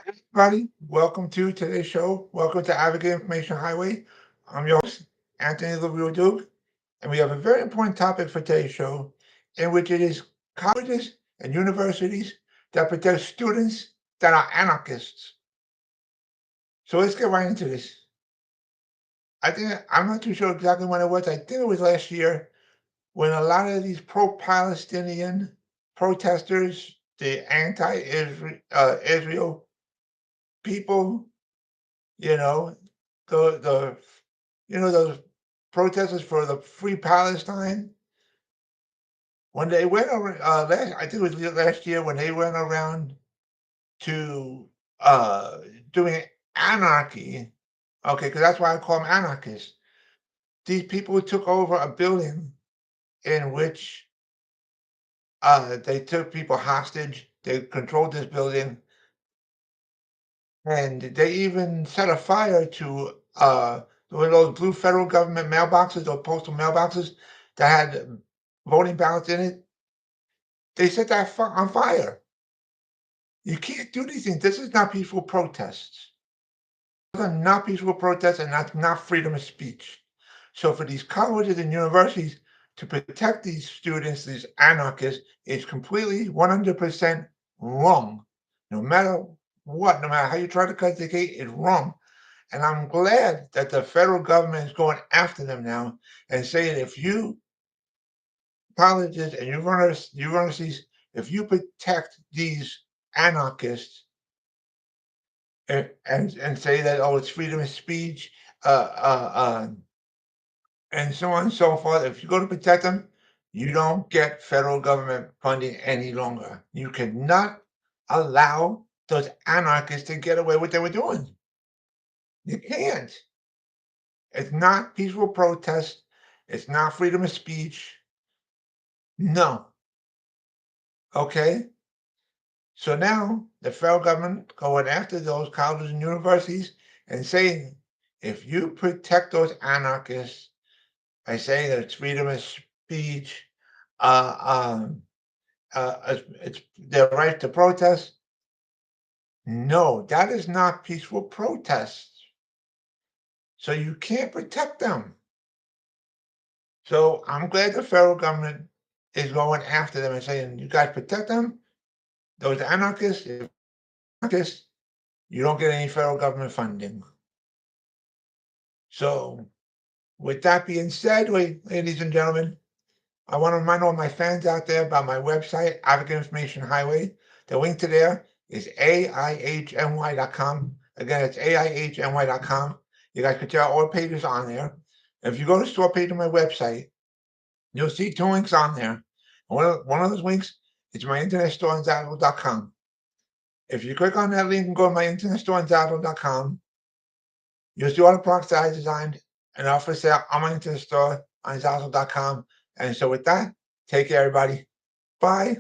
Everybody, welcome to today's show. Welcome to Advocate Information Highway. I'm your host, Anthony Lorito-Duke, and we have a very important topic for today's show, in which it is colleges and universities that protect students that are anarchists. So let's get right into this. I'm not too sure exactly when it was. I think it was last year when a lot of these pro-Palestinian protesters, the anti-Israel people, you know, the those protesters for the free Palestine, when they went over I think it was last year when they went around to uh doing anarchy. Okay, because that's why I call them anarchists. These people took over a building in which they took people hostage. They controlled this building, and they even set a fire to one of those blue federal government mailboxes or postal mailboxes that had voting ballots in it. They set that on fire. You can't do these things. This is not peaceful protests. These are not peaceful protests, and that's not freedom of speech. So for these colleges and universities to protect these students, these anarchists, is completely 100% wrong. No matter what, no matter how you try to cut the cake, it's wrong. And I'm glad that the federal government is going after them now and saying if you colleges and universities, if you protect these anarchists and say that oh it's freedom of speech, uh, uh, uh, and so on and so forth, if you go to protect them, you don't get federal government funding any longer. You cannot allow those anarchists to get away with what they were doing. You can't. It's not peaceful protest. It's not freedom of speech. No. Okay. So now the federal government going after those colleges and universities and saying, if you protect those anarchists by saying that it's freedom of speech, uh, um, it's their right to protest. No, that is not peaceful protest. So you can't protect them. So I'm glad the federal government is going after them and saying, you guys protect them. Those anarchists, if anarchists, you don't get any federal government funding. So with that being said, ladies and gentlemen, I want to remind all my fans out there about my website, Advocate Information Highway. The link to there is AIHNY.com. Again, it's AIHNY.com. You guys can check out all the pages on there. If you go to the store page on my website, you'll see two links on there. One of those links is my internet store on Zazzle.com. If you click on that link and go to my internet store on Zazzle.com, you'll see all the products that I designed and offer sale on my internet store on Zazzle.com. And so with that, take care, everybody. Bye.